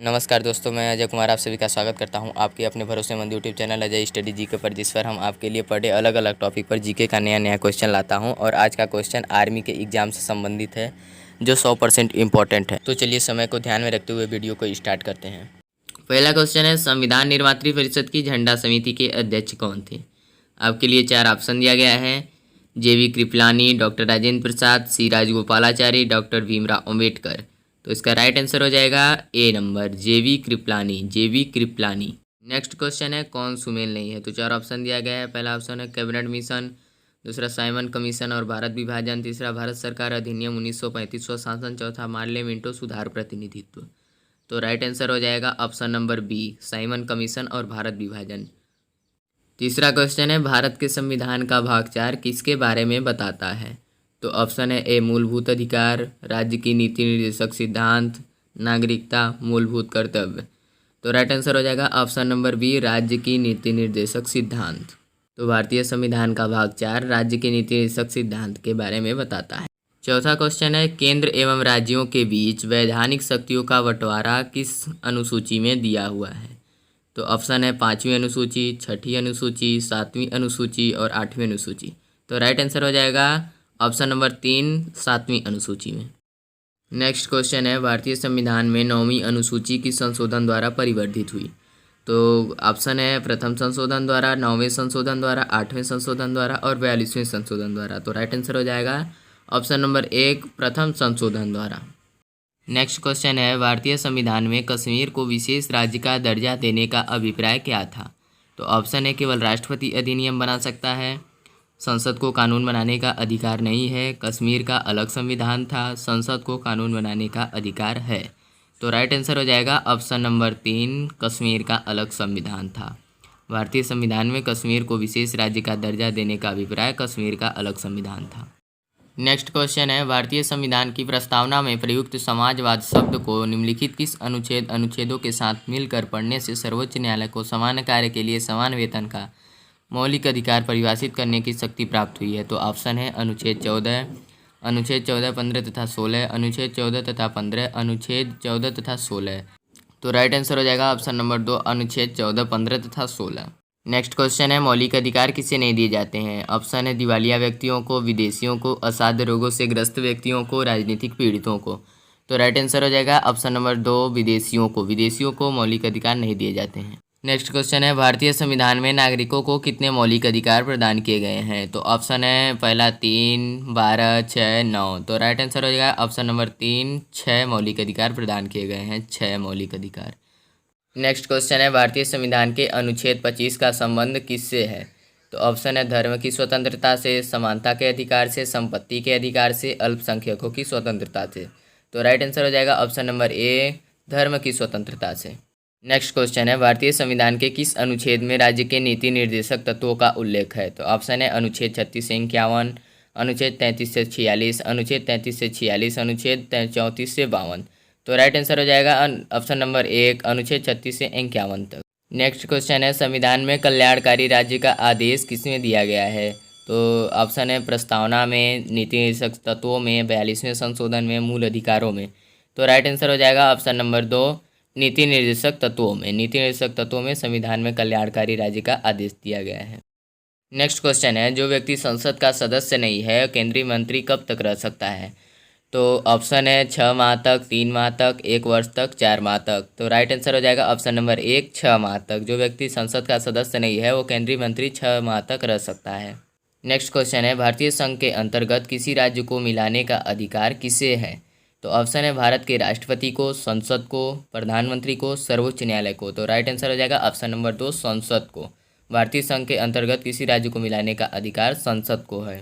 नमस्कार दोस्तों, मैं अजय कुमार आप सभी का स्वागत करता हूं आपके अपने भरोसेमंद YouTube channel Ajay study GK पर, जिस पर हम आपके लिए पर डे अलग अलग टॉपिक पर जीके का नया क्वेश्चन लाता हूं। और आज का क्वेश्चन आर्मी के एग्ज़ाम से संबंधित है, जो 100% इम्पोर्टेंट है। तो चलिए समय को ध्यान में रखते हुए वीडियो को स्टार्ट करते हैं। पहला क्वेश्चन है, संविधान निर्मात्री परिषद की झंडा समिति के अध्यक्ष कौन थे? आपके लिए 4 ऑप्शन दिया गया है। JV Kripalani, doctor Rajendra Prasad, C Rajagopalachari, doctor Bhimrao Ambedkar. तो इसका राइट आंसर हो जाएगा A number, JV Kripalani. Next question है, कौन सुमेल नहीं है? तो 4 ऑप्शन दिया गया है। पहला ऑप्शन है कैबिनेट मिशन, दूसरा साइमन कमीशन और भारत विभाजन, तीसरा भारत सरकार अधिनियम 1935 शासन, चौथा मार्ले मिंटो सुधार प्रतिनिधित्व। तो राइट आंसर हो जाएगा option number B, Simon commission और भारत विभाजन। तीसरा क्वेश्चन है, भारत के संविधान का भाग 4 किसके बारे में बताता है? तो ऑप्शन है ए मूलभूत अधिकार, राज्य की नीति निर्देशक सिद्धांत, नागरिकता, मूलभूत कर्तव्य। तो राइट आंसर हो जाएगा ऑप्शन नंबर बी, राज्य की नीति निर्देशक सिद्धांत। तो भारतीय संविधान का भाग 4 राज्य की नीति निर्देशक सिद्धांत के बारे में बताता है। चौथा क्वेश्चन है, केंद्र एवं राज्यों के बीच वैधानिक शक्तियों का बंटवारा किस अनुसूची में दिया हुआ है? तो ऑप्शन है 5वीं अनुसूची, 6ठी अनुसूची, 7वीं अनुसूची और 8वीं अनुसूची। तो राइट आंसर हो जाएगा ऑप्शन नंबर 3, 7वीं अनुसूची में। नेक्स्ट क्वेश्चन है, भारतीय संविधान में 9वीं अनुसूची किस संशोधन द्वारा परिवर्धित हुई? तो ऑप्शन है प्रथम संशोधन द्वारा, 9वें संशोधन द्वारा, 8वें संशोधन द्वारा और 42वें संशोधन द्वारा। तो राइट आंसर हो जाएगा ऑप्शन नंबर 1, प्रथम संशोधन द्वारा। नेक्स्ट क्वेश्चन है, भारतीय संविधान में कश्मीर को विशेष राज्य का दर्जा देने का अभिप्राय क्या था? तो ऑप्शन है केवल राष्ट्रपति अधिनियम बना सकता है, संसद को कानून बनाने का अधिकार नहीं है, कश्मीर का अलग संविधान था, संसद को कानून बनाने का अधिकार है। तो राइट आंसर हो जाएगा ऑप्शन नंबर 3, कश्मीर का अलग संविधान था। भारतीय संविधान में कश्मीर को विशेष राज्य का दर्जा देने का अभिप्राय कश्मीर का अलग संविधान था। नेक्स्ट क्वेश्चन है, भारतीय संविधान की प्रस्तावना में प्रयुक्त समाजवाद शब्द को निम्नलिखित किस अनुच्छेदों के साथ मिलकर पढ़ने से सर्वोच्च न्यायालय को समान कार्य के लिए समान वेतन का मौलिक अधिकार परिभाषित करने की शक्ति प्राप्त हुई है? तो ऑप्शन है अनुच्छेद 14, 15 तथा 16, अनुच्छेद 14 तथा 15, अनुच्छेद 14 तथा 16। तो राइट आंसर हो जाएगा ऑप्शन नंबर 2, अनुच्छेद 14, 15 तथा 16। नेक्स्ट क्वेश्चन है, मौलिक अधिकार किसे नहीं दिए जाते हैं? ऑप्शन है दिवालिया व्यक्तियों को, विदेशियों को, असाध्य रोगों से ग्रस्त व्यक्तियों को, राजनीतिक पीड़ितों को। तो राइट आंसर हो जाएगा ऑप्शन नंबर 2, विदेशियों को मौलिक अधिकार नहीं दिए जाते हैं। नेक्स्ट क्वेश्चन है, भारतीय संविधान में नागरिकों को कितने मौलिक अधिकार प्रदान किए गए हैं? तो ऑप्शन है पहला 3, 12, 6, 9। तो राइट आंसर हो जाएगा ऑप्शन नंबर 3, 6 मौलिक अधिकार प्रदान किए गए हैं, 6 मौलिक अधिकार। नेक्स्ट क्वेश्चन है, भारतीय संविधान के अनुच्छेद 25 का संबंध किससे है? तो ऑप्शन है धर्म की स्वतंत्रता से, समानता के अधिकार से, संपत्ति के अधिकार से, अल्पसंख्यकों की स्वतंत्रता से। तो राइट आंसर हो जाएगा ऑप्शन नंबर ए, धर्म की स्वतंत्रता से। नेक्स्ट क्वेश्चन है, भारतीय संविधान के किस अनुच्छेद में राज्य के नीति निर्देशक तत्वों का उल्लेख है? तो ऑप्शन है अनुच्छेद 36 से 51, अनुच्छेद 33 से 46, अनुच्छेद 33 से 46, अनुच्छेद 34 से 52। तो राइट आंसर हो जाएगा ऑप्शन नंबर 1, अनुच्छेद 36 से 51 तक। नेक्स्ट क्वेश्चन है, संविधान में कल्याणकारी राज्य का आदेश किसमें दिया गया है? तो ऑप्शन है प्रस्तावना में, नीति निर्देशक तत्वों में, 42वें संशोधन में, मूल अधिकारों में। तो राइट आंसर हो जाएगा ऑप्शन नंबर 2, नीति निर्देशक तत्वों में। नीति निर्देशक तत्वों में संविधान में कल्याणकारी राज्य का आदेश दिया गया है। नेक्स्ट क्वेश्चन है, जो व्यक्ति संसद का सदस्य नहीं है केंद्रीय मंत्री कब तक रह सकता है? तो ऑप्शन है 6 माह तक, 3 माह तक, 1 वर्ष तक, 4 माह तक। तो राइट आंसर हो जाएगा ऑप्शन नंबर 1, 6 माह तक। जो व्यक्ति संसद का सदस्य नहीं है वो केंद्रीय मंत्री 6 माह तक रह सकता है। नेक्स्ट क्वेश्चन है, भारतीय संघ के अंतर्गत किसी राज्य को मिलाने का अधिकार किसे है? तो ऑप्शन है भारत के राष्ट्रपति को, संसद को, प्रधानमंत्री को, सर्वोच्च न्यायालय को। तो राइट आंसर हो जाएगा ऑप्शन नंबर 2, संसद को। भारतीय संघ के अंतर्गत किसी राज्य को मिलाने का अधिकार संसद को है।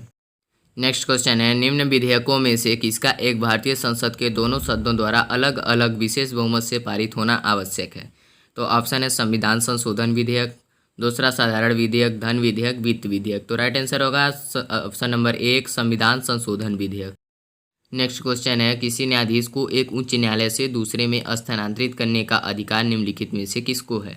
नेक्स्ट क्वेश्चन है, निम्न विधेयकों में से किसका एक भारतीय संसद के दोनों सदनों द्वारा अलग अलग विशेष बहुमत से पारित होना आवश्यक है? तो ऑप्शन है संविधान संशोधन विधेयक, दूसरा साधारण विधेयक, धन विधेयक, वित्त विधेयक। तो राइट आंसर होगा ऑप्शन नंबर 1, संविधान संशोधन विधेयक। नेक्स्ट क्वेश्चन है, किसी न्यायाधीश को एक उच्च न्यायालय से दूसरे में स्थानांतरित करने का अधिकार निम्नलिखित में से किसको है?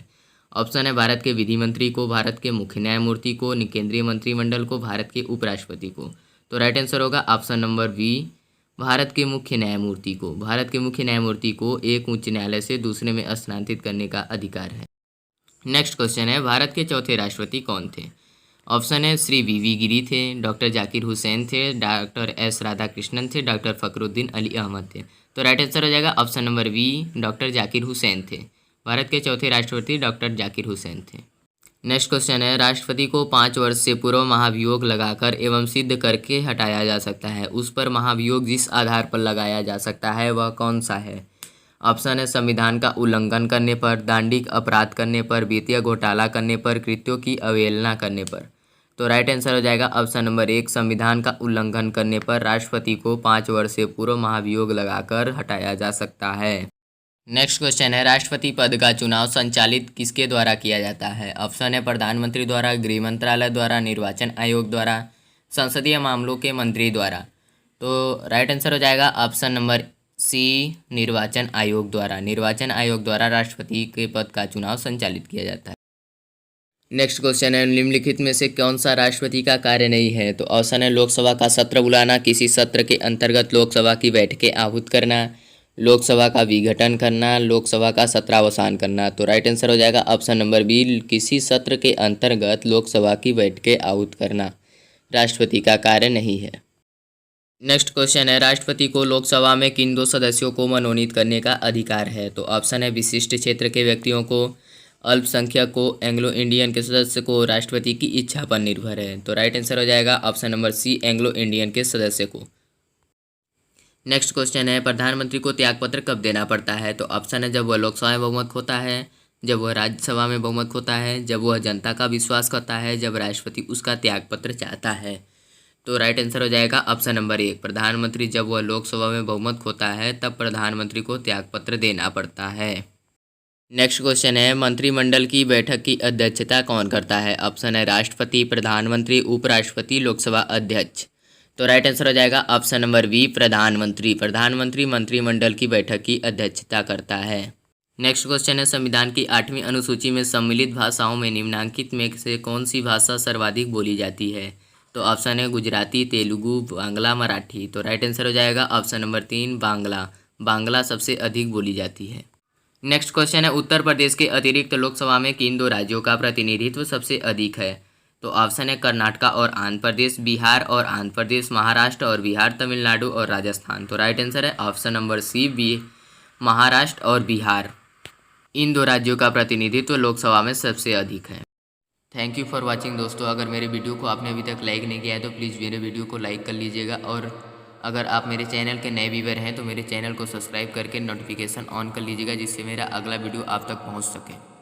ऑप्शन है भारत के विधि मंत्री को, भारत के मुख्य न्यायमूर्ति को, केंद्रीय मंत्रिमंडल को, भारत के उपराष्ट्रपति को। तो राइट आंसर होगा ऑप्शन नंबर बी, भारत के मुख्य न्यायमूर्ति को एक उच्च न्यायालय से दूसरे में स्थानांतरित करने का अधिकार है। नेक्स्ट क्वेश्चन है, भारत के चौथे राष्ट्रपति कौन थे? ऑप्शन है श्री वी गिरी थे, डॉक्टर जाकिर हुसैन थे, डॉक्टर एस राधाकृष्णन थे, डॉक्टर फखरुद्दीन अली अहमद थे। तो राइट आंसर हो जाएगा option number B, doctor Zakir Hussain थे। भारत के चौथे राष्ट्रपति डॉक्टर जाकिर हुसैन थे। नेक्स्ट क्वेश्चन है, राष्ट्रपति को 5 वर्ष से पूर्व महाभियोग लगाकर एवं सिद्ध करके हटाया जा सकता है। उस पर महाभियोग जिस आधार पर लगाया जा सकता है वह कौन सा है? ऑप्शन है संविधान का उल्लंघन करने पर, दांडिक अपराध करने पर, वित्तीय घोटाला करने पर, कृत्यों की अवहेलना करने पर। तो राइट आंसर हो जाएगा ऑप्शन नंबर 1, संविधान का उल्लंघन करने पर राष्ट्रपति को 5 वर्ष से पूर्व महाभियोग लगाकर हटाया जा सकता है। नेक्स्ट क्वेश्चन है, राष्ट्रपति पद का चुनाव संचालित किसके द्वारा किया जाता है? ऑप्शन है प्रधानमंत्री द्वारा, गृह मंत्रालय द्वारा, निर्वाचन आयोग द्वारा, संसदीय मामलों के मंत्री द्वारा। तो राइट आंसर हो जाएगा ऑप्शन नंबर सी, निर्वाचन आयोग द्वारा। निर्वाचन आयोग द्वारा राष्ट्रपति के पद का चुनाव संचालित किया जाता है। नेक्स्ट क्वेश्चन है, निम्नलिखित में से कौन सा राष्ट्रपति का कार्य नहीं है? तो ऑप्शन है लोकसभा का सत्र बुलाना, किसी सत्र के अंतर्गत लोकसभा की बैठकें आहूत करना, लोकसभा का विघटन करना, लोकसभा का सत्रावसान करना। तो राइट आंसर हो जाएगा ऑप्शन नंबर बी, किसी सत्र के अंतर्गत लोकसभा की बैठकें आहूत करना राष्ट्रपति का कार्य नहीं है। नेक्स्ट क्वेश्चन है, राष्ट्रपति को लोकसभा में किन 2 सदस्यों को मनोनीत करने का अधिकार है? तो ऑप्शन है विशिष्ट क्षेत्र के व्यक्तियों को, अल्पसंख्यक को, एंग्लो इंडियन के सदस्य को। राष्ट्रपति की इच्छा पर निर्भर है। तो राइट आंसर हो जाएगा option number C, Anglo Indian के सदस्य को। नेक्स्ट क्वेश्चन है, प्रधानमंत्री को त्यागपत्र कब देना पड़ता है? तो ऑप्शन है जब वह लोकसभा में बहुमत खोता है, जब वह राज्यसभा में बहुमत खोता है, जब वह जनता का विश्वास करता है, जब राष्ट्रपति उसका त्यागपत्र चाहता है। तो राइट आंसर हो जाएगा ऑप्शन नंबर 1, प्रधानमंत्री जब वह लोकसभा में बहुमत खोता है तब प्रधानमंत्री को त्यागपत्र देना पड़ता है। नेक्स्ट क्वेश्चन है, मंत्रिमंडल की बैठक की अध्यक्षता कौन करता है? ऑप्शन है राष्ट्रपति, प्रधानमंत्री, उपराष्ट्रपति, लोकसभा अध्यक्ष। तो राइट आंसर हो जाएगा ऑप्शन नंबर बी, प्रधानमंत्री। प्रधानमंत्री मंत्रिमंडल की बैठक की अध्यक्षता करता है। नेक्स्ट क्वेश्चन है, संविधान की 8वीं अनुसूची में सम्मिलित भाषाओं में निम्नलिखित में से कौन सी भाषा सर्वाधिक बोली जाती है? तो ऑप्शन है गुजराती, तेलुगु, बांग्ला, मराठी। तो राइट आंसर हो जाएगा ऑप्शन नंबर 3, बांग्ला। बांग्ला सबसे अधिक बोली जाती है। नेक्स्ट क्वेश्चन है, उत्तर प्रदेश के अतिरिक्त लोकसभा में किन 2 राज्यों का प्रतिनिधित्व सबसे अधिक है? तो ऑप्शन है कर्नाटका और आंध्र प्रदेश, बिहार और आंध्र प्रदेश, महाराष्ट्र और बिहार, तमिलनाडु और राजस्थान। तो राइट आंसर है option number C, B, Maharashtra और बिहार। इन 2 राज्यों का प्रतिनिधित्व लोकसभा में सबसे अधिक है। थैंक यू फॉर वॉचिंग दोस्तों। अगर मेरे वीडियो को आपने अभी तक लाइक नहीं किया है तो प्लीज़ मेरे वीडियो को लाइक कर लीजिएगा, और अगर आप मेरे चैनल के नए व्यूअर हैं तो मेरे चैनल को सब्सक्राइब करके नोटिफिकेशन ऑन कर लीजिएगा, जिससे मेरा अगला वीडियो आप तक पहुंच सके।